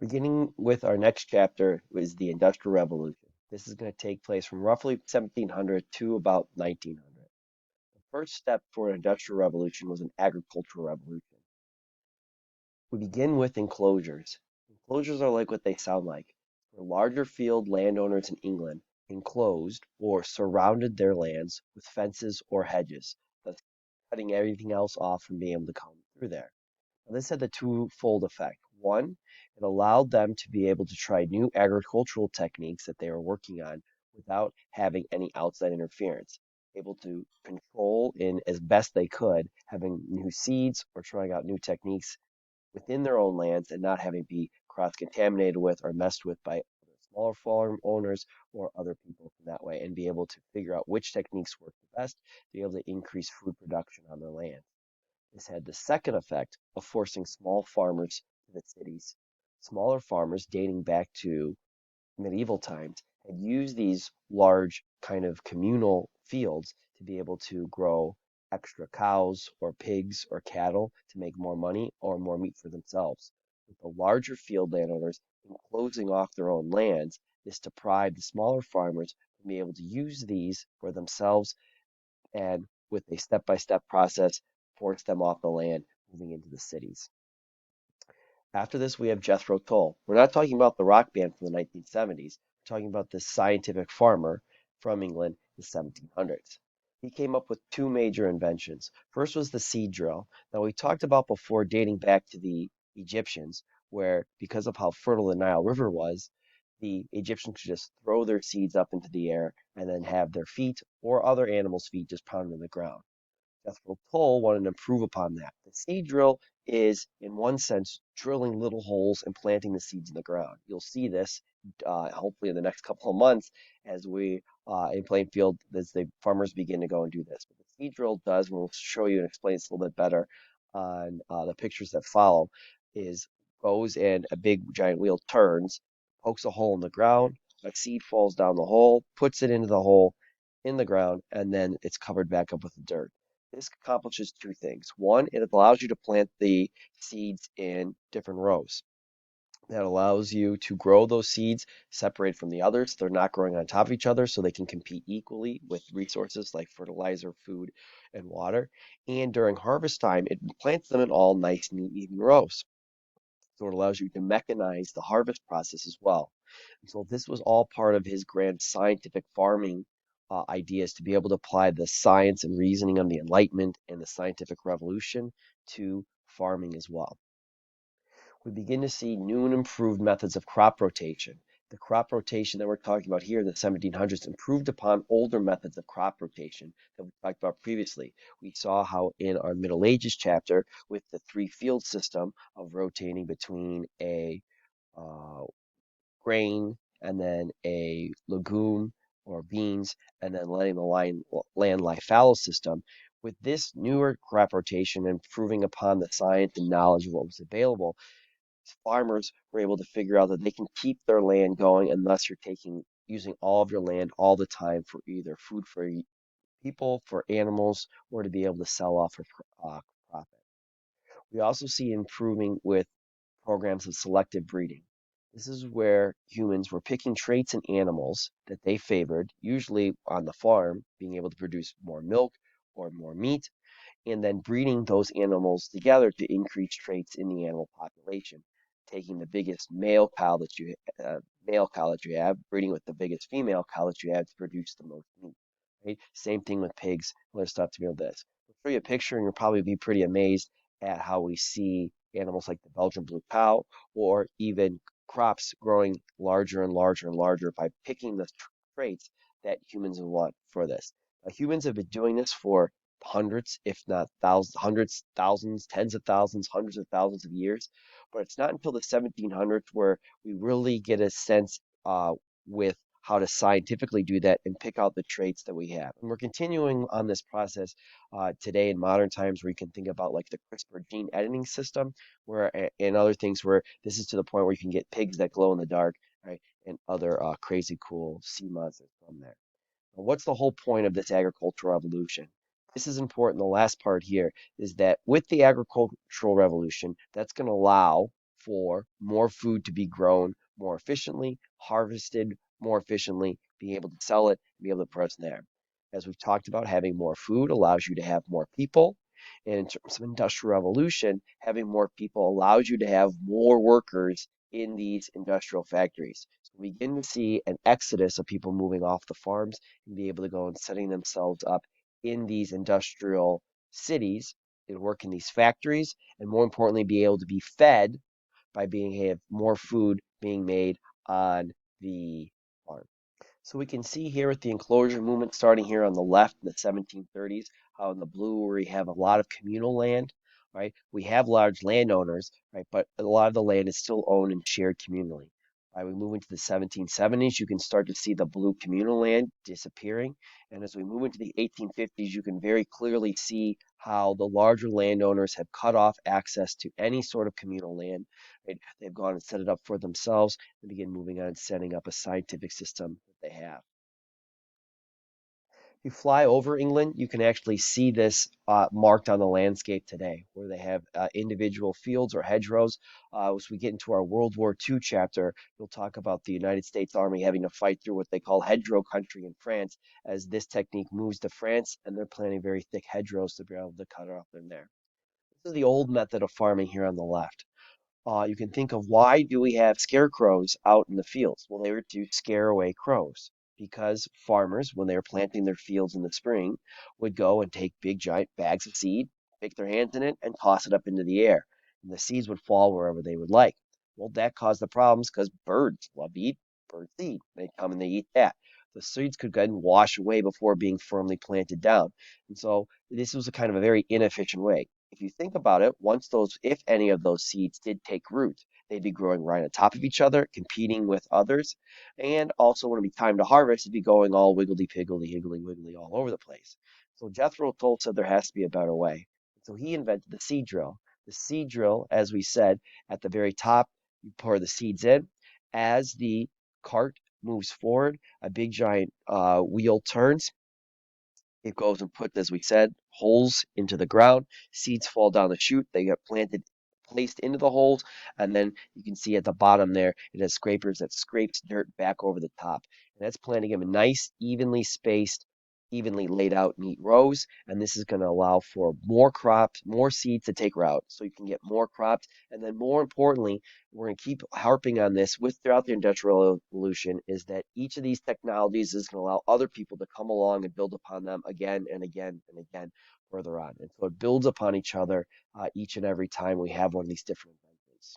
Beginning with our next chapter is the Industrial Revolution. This is going to take place from roughly 1700 to about 1900. The first step for an industrial revolution was an agricultural revolution. We begin with enclosures. Enclosures are like what they sound like. Where larger field landowners in England enclosed or surrounded their lands with fences or hedges, thus cutting everything else off from being able to come through there. Now, this had the twofold effect. One, it allowed them to be able to try new agricultural techniques that they were working on without having any outside interference, able to control in as best they could, having new seeds or trying out new techniques within their own lands and not having to be cross-contaminated with or messed with by other smaller farm owners or other people in that way, and be able to figure out which techniques work the best to be able to increase food production on their land. This had the second effect of forcing small farmers to the cities. Smaller farmers, dating back to medieval times, had used these large kind of communal fields to be able to grow extra cows or pigs or cattle to make more money or more meat for themselves. With the larger field landowners enclosing off their own lands, this deprived the smaller farmers from being able to use these for themselves, and with a step-by-step process, forced them off the land, moving into the cities. After this, we have Jethro Tull. We're not talking about the rock band from the 1970s. We're talking about this scientific farmer from England in the 1700s. He came up with two major inventions. First was the seed drill. Now, we talked about before, dating back to the Egyptians, where because of how fertile the Nile River was, the Egyptians could just throw their seeds up into the air and then have their feet or other animals' feet just pound in the ground. Jethro Tull wanted to improve upon that. The seed drill is, in one sense, drilling little holes and planting the seeds in the ground. You'll see this hopefully in the next couple of months as we in Plainfield as the farmers begin to go and do this. But the seed drill does, and we'll show you and explain this a little bit better on the pictures that follow, is goes and a big giant wheel turns, pokes a hole in the ground, a seed falls down the hole, puts it into the hole in the ground, and then it's covered back up with the dirt. This accomplishes two things. One, it allows you to plant the seeds in different rows. That allows you to grow those seeds separate from the others. They're not growing on top of each other, so they can compete equally with resources like fertilizer, food, and water. And during harvest time, it plants them in all nice, neat, even rows. So it allows you to mechanize the harvest process as well. And so this was all part of his grand scientific farming ideas to be able to apply the science and reasoning of the Enlightenment and the scientific revolution to farming as well. We begin to see new and improved methods of crop rotation. The crop rotation that we're talking about here in the 1700s improved upon older methods of crop rotation that we talked about previously. We saw how in our Middle Ages chapter with the three field system of rotating between a uh, grain and then a legume or beans and then letting the land lie fallow system. With this newer crop rotation improving upon the science and knowledge of what was available, farmers were able to figure out that they can keep their land going unless you're taking using all of your land all the time for either food for people, for animals, or to be able to sell off for profit. We also see improving with programs of selective breeding. This is where humans were picking traits in animals that they favored, usually on the farm, being able to produce more milk or more meat, and then breeding those animals together to increase traits in the animal population. Taking the biggest male cow that you have, breeding with the biggest female cow that you have to produce the most meat. Right? Same thing with pigs. Let's stop to build this. I'll show you a picture, and you'll probably be pretty amazed at how we see animals like the Belgian blue cow, or even crops growing larger and larger and larger by picking the traits that humans want for this. Humans have been doing this for hundreds, if not thousands, hundreds, thousands, tens of thousands, hundreds of thousands of years. But it's not until the 1700s where we really get a sense with how to scientifically do that and pick out the traits that we have. And we're continuing on this process today in modern times, where you can think about like the CRISPR gene editing system, where and other things where this is to the point where you can get pigs that glow in the dark, right, and other crazy cool sea monsters from there. What's the whole point of this agricultural revolution? This is important. The last part here is that with the agricultural revolution, that's going to allow for more food to be grown more efficiently, harvested more efficiently, being able to sell it, be able to put it there. As we've talked about, having more food allows you to have more people. And in terms of industrial revolution, having more people allows you to have more workers in these industrial factories. So we begin to see an exodus of people moving off the farms and be able to go and setting themselves up in these industrial cities and work in these factories, and more importantly, be able to be fed by being have more food being made on the farm. So we can see here with the enclosure movement starting here on the left in the 1730s, how in the blue we have a lot of communal land, right? We have large landowners, right? But a lot of the land is still owned and shared communally. Right, we move into the 1770s, you can start to see the blue communal land disappearing. And as we move into the 1850s, you can very clearly see how the larger landowners have cut off access to any sort of communal land. Right? They've gone and set it up for themselves and begin moving on and setting up a scientific system that they have. If you fly over England, you can actually see this marked on the landscape today, where they have individual fields or hedgerows. As we get into our World War II chapter, you'll talk about the United States Army having to fight through what they call hedgerow country in France, as this technique moves to France, and they're planting very thick hedgerows to be able to cut off in there. This is the old method of farming here on the left. You can think of why do we have scarecrows out in the fields? Well, they were to scare away crows because farmers, when they were planting their fields in the spring, would go and take big giant bags of seed, stick their hands in it, and toss it up into the air. And the seeds would fall wherever they would like. Well, that caused the problems because birds love to eat bird seed. They come and they eat that. The seeds could go ahead and wash away before being firmly planted down. And so this was a kind of a very inefficient way. If you think about it, once those, if any of those seeds did take root, they'd be growing right on top of each other, competing with others. And also, when it'd be time to harvest, it'd be going all wiggledy piggledy, higgly wiggly all over the place. So Jethro Tull said there has to be a better way. So he invented the seed drill. The seed drill, as we said, at the very top, you pour the seeds in. As the cart moves forward, a big giant wheel turns. It goes and puts, as we said, holes into the ground. Seeds fall down the chute. They get planted, placed into the holes, and then you can see at the bottom there, it has scrapers that scrapes dirt back over the top. And that's planting them in nice, evenly spaced, evenly laid out neat rows. And this is going to allow for more crops, more seeds to take root, so you can get more crops. And then more importantly, we're going to keep harping on this with throughout the Industrial Revolution, is that each of these technologies is going to allow other people to come along and build upon them again and again and again further on. And so it builds upon each other each and every time we have one of these different inventions.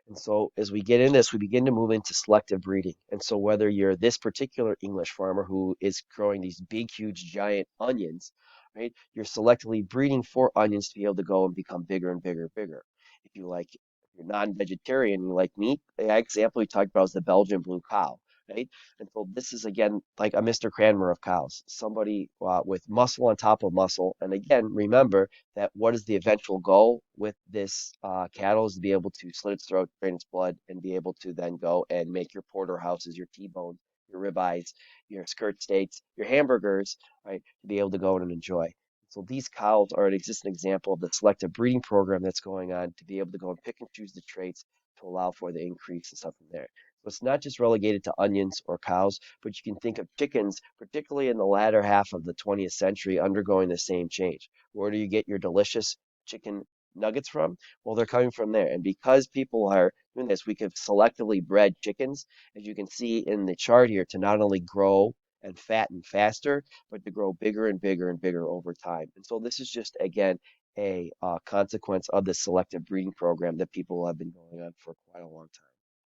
And so as we get in this, we begin to move into selective breeding. And so whether you're this particular English farmer who is growing these big, huge, giant onions, right? You're selectively breeding for onions to be able to go and become bigger and bigger and bigger. If you like, if you're non-vegetarian, you like meat, the example we talked about is the Belgian blue cow, right? And so this is again like a Mr. Cranmer of cows, somebody with muscle on top of muscle. And again, remember, that what is the eventual goal with this cattle is to be able to slit its throat, drain its blood, and be able to then go and make your porterhouses, your T-bones, your ribeyes, your skirt steaks, your hamburgers, right, to be able to go and enjoy. So these cows are an existing example of the selective breeding program that's going on to be able to go and pick and choose the traits to allow for the increase and stuff from there. So it's not just relegated to onions or cows, but you can think of chickens, particularly in the latter half of the 20th century, undergoing the same change. Where do you get your delicious chicken nuggets from? Well, they're coming from there. And because people are doing this, we could selectively bred chickens, as you can see in the chart here, to not only grow and fatten faster, but to grow bigger and bigger and bigger over time. And so this is just, again, a consequence of the selective breeding program that people have been going on for quite a long time.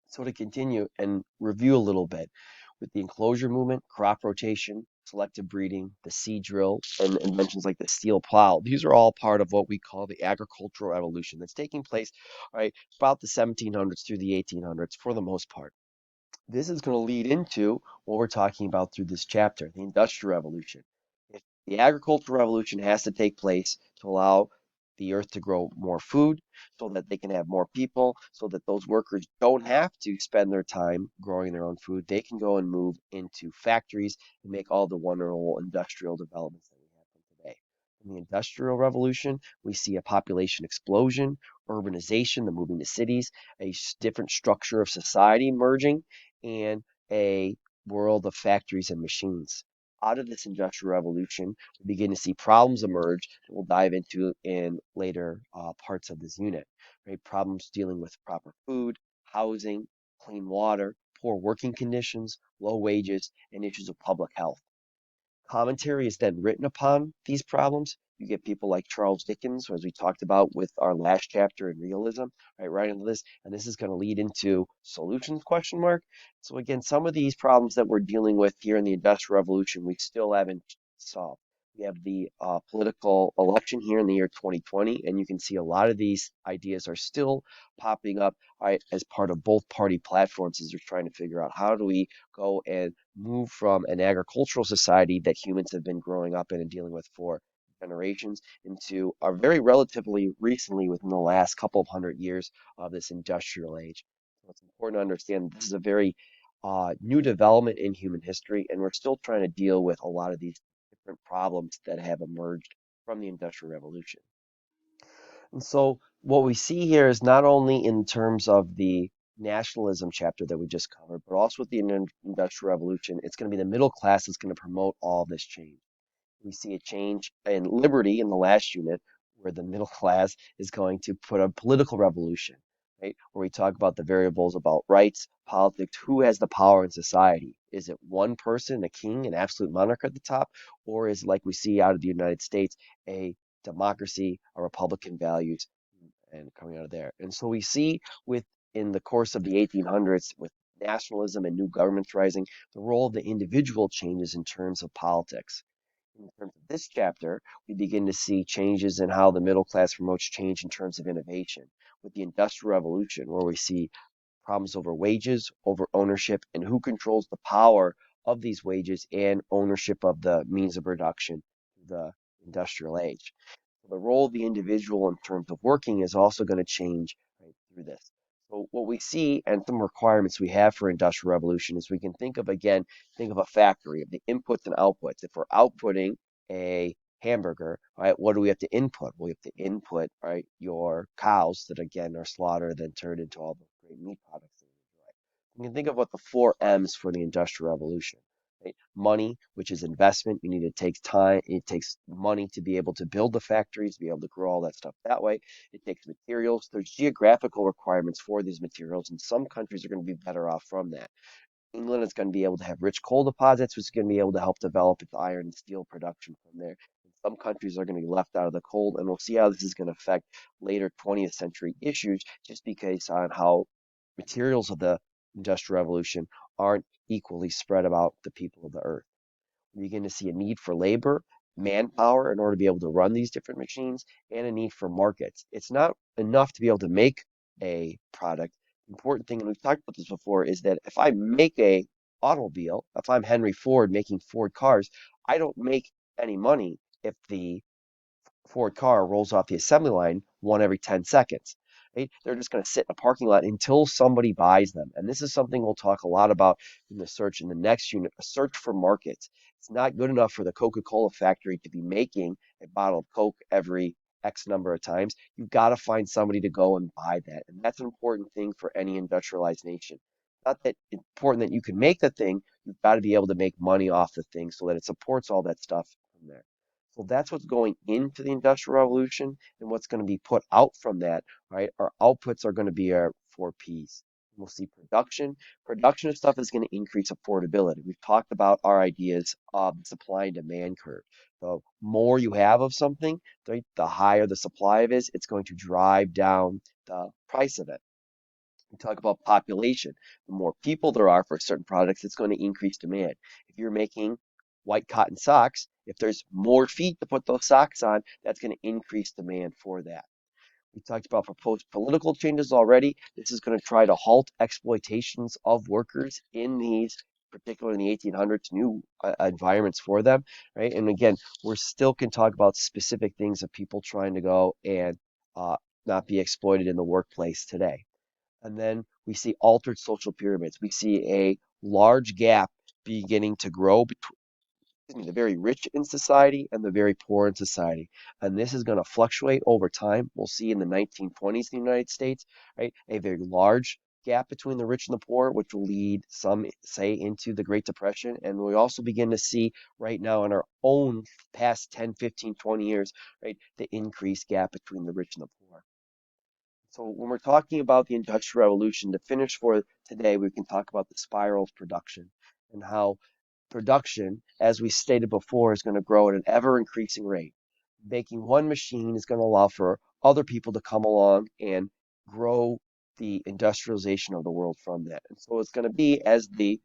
So to continue and review a little bit, with the enclosure movement, crop rotation, selective breeding, the seed drill, and inventions like the steel plow, these are all part of what we call the agricultural revolution that's taking place, right, about the 1700s through the 1800s for the most part. This is going to lead into what we're talking about through this chapter, the Industrial Revolution. If the agricultural revolution has to take place to allow the earth to grow more food so that they can have more people, so that those workers don't have to spend their time growing their own food. They can go and move into factories and make all the wonderful industrial developments that we have from today. In the Industrial Revolution, we see a population explosion, urbanization, the moving to cities, a different structure of society emerging, and a world of factories and machines. Out of this Industrial Revolution, we begin to see problems emerge that we'll dive into in later parts of this unit. Right? Problems dealing with proper food, housing, clean water, poor working conditions, low wages, and issues of public health. Commentary is then written upon these problems. You get people like Charles Dickens, as we talked about with our last chapter in realism, right into this, and this is going to lead into solutions question mark. So again, some of these problems that we're dealing with here in the Industrial Revolution, we still haven't solved. We have the political election here in the year 2020, and you can see a lot of these ideas are still popping up, right, as part of both party platforms as they're trying to figure out how do we go and move from an agricultural society that humans have been growing up in and dealing with for generations into a very relatively recently within the last couple of hundred years of this industrial age. So it's important to understand this is a very new development in human history, and we're still trying to deal with a lot of these different problems that have emerged from the Industrial Revolution. And so what we see here is not only in terms of the nationalism chapter that we just covered, but also with the Industrial Revolution, it's going to be the middle class that's going to promote all this change. We see a change in liberty in the last unit, where the middle class is going to put a political revolution, right? Where we talk about the variables about rights, politics, who has the power in society. Is it one person, a king, an absolute monarch at the top, or is it like we see out of the United States, a democracy, a republican values, and coming out of there. And so we see with in the course of the 1800s, with nationalism and new governments rising, the role of the individual changes in terms of politics. In terms of this chapter, we begin to see changes in how the middle class promotes change in terms of innovation. With the Industrial Revolution, where we see problems over wages, over ownership, and who controls the power of these wages and ownership of the means of production, the industrial age. So the role of the individual in terms of working is also going to change right through this. So what we see and some requirements we have for industrial revolution is we can think of again, think of a factory of the inputs and outputs. If we're outputting a hamburger, right, what do we have to input? We have to input, right, your cows that again are slaughtered, then turned into all the great meat products that we enjoy. You can think of what the four M's for the industrial revolution. Right? Money, which is investment. You need to take time. It takes money to be able to build the factories, to be able to grow all that stuff that way. It takes materials. There's geographical requirements for these materials, and some countries are going to be better off from that. England is going to be able to have rich coal deposits, which is going to be able to help develop its iron and steel production from there. And some countries are going to be left out of the cold, and we'll see how this is going to affect later 20th century issues just because on how materials of the Industrial Revolution aren't equally spread about the people of the earth. We begin to see a need for labor, manpower in order to be able to run these different machines, and a need for markets. It's not enough to be able to make a product. The important thing, and we've talked about this before, is that if I make a automobile, if I'm Henry Ford making Ford cars, I don't make any money if the Ford car rolls off the assembly line one every 10 seconds. Right? They're just going to sit in a parking lot until somebody buys them. And this is something we'll talk a lot about in the search in the next unit, a search for markets. It's not good enough for the Coca-Cola factory to be making a bottle of Coke every X number of times. You've got to find somebody to go and buy that. And that's an important thing for any industrialized nation. Not that it's important that you can make the thing, you've got to be able to make money off the thing so that it supports all that stuff from there. So that's what's going into the Industrial Revolution and what's going to be put out from that, right? Our outputs are going to be our four P's. We'll see production. Production of stuff is going to increase affordability. We've talked about our ideas of the supply and demand curve. The more you have of something, right, the higher the supply of it is, it's going to drive down the price of it. We talk about population. The more people there are for certain products, it's going to increase demand. If you're making white cotton socks, if there's more feet to put those socks on, that's going to increase demand for that. We talked about proposed political changes already. This is going to try to halt exploitations of workers in these, particularly in the 1800s, new environments for them, right? And again, we're still can talk about specific things of people trying to go and uh, not be exploited in the workplace today. And then we see altered social pyramids. We see a large gap beginning to grow the very rich in society and the very poor in society. And this is going to fluctuate over time. We'll see in the 1920s in the United States, right, a very large gap between the rich and the poor, which will lead some say into the Great Depression. And we also begin to see right now in our own past 10, 15, 20 years, right, the increased gap between the rich and the poor. So when we're talking about the Industrial Revolution, to finish for today, we can talk about the spiral of production and how production, as we stated before, is going to grow at an ever increasing rate. Making one machine is going to allow for other people to come along and grow the industrialization of the world from that. And so it's going to be, as the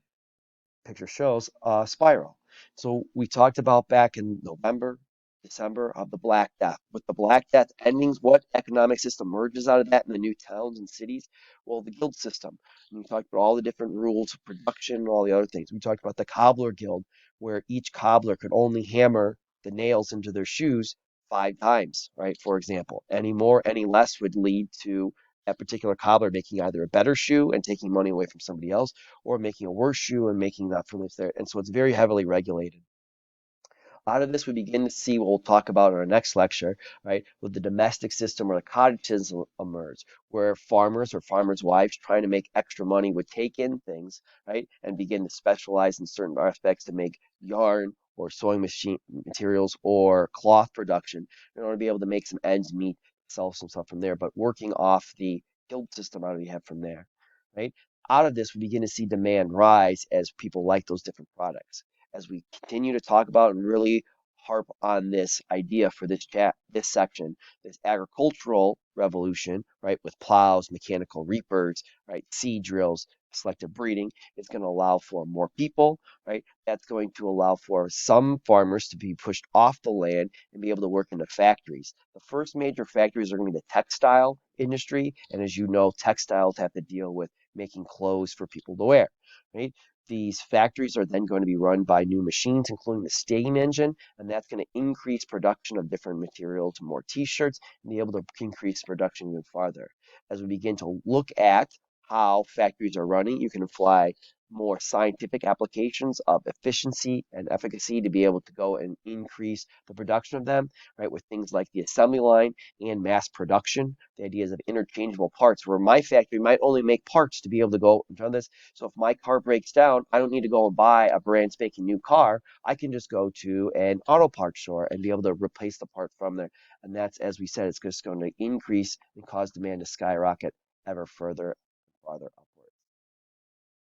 picture shows, a spiral. So we talked about back in November, December of the Black Death. With the Black Death endings, what economic system merges out of that in the new towns and cities? Well, the guild system. And we talked about all the different rules of production and all the other things. We talked about the cobbler guild, where each cobbler could only hammer the nails into their shoes 5 times, right? For example, any more, any less would lead to that particular cobbler making either a better shoe and taking money away from somebody else, or making a worse shoe and making that from there. And so it's very heavily regulated. Out of this, we begin to see what we'll talk about in our next lecture, right? With the domestic system or the cottage system emerge, where farmers or farmers' wives trying to make extra money would take in things, right, and begin to specialize in certain aspects to make yarn or sewing machine materials or cloth production in order to be able to make some ends meet, sell some stuff from there, but working off the guild system out of the head from there, right? Out of this, we begin to see demand rise as people like those different products as we continue to talk about and really harp on this idea for this section, this agricultural revolution, right, with plows, mechanical reapers, right, seed drills, selective breeding, is going to allow for more people, right? That's going to allow for some farmers to be pushed off the land and be able to work in the factories. The first major factories are going to be the textile industry, and as you know, textiles have to deal with making clothes for people to wear, right? These factories are then going to be run by new machines, including the steam engine, and that's going to increase production of different materials, more t-shirts, and be able to increase production even farther. As we begin to look at how factories are running, you can apply more scientific applications of efficiency and efficacy to be able to go and increase the production of them, right? With things like the assembly line and mass production, the ideas of interchangeable parts, where my factory might only make parts to be able to go and run this. So if my car breaks down, I don't need to go and buy a brand spanking new car. I can just go to an auto parts store and be able to replace the part from there. And that's, as we said, it's just going to increase and cause demand to skyrocket ever further and farther up.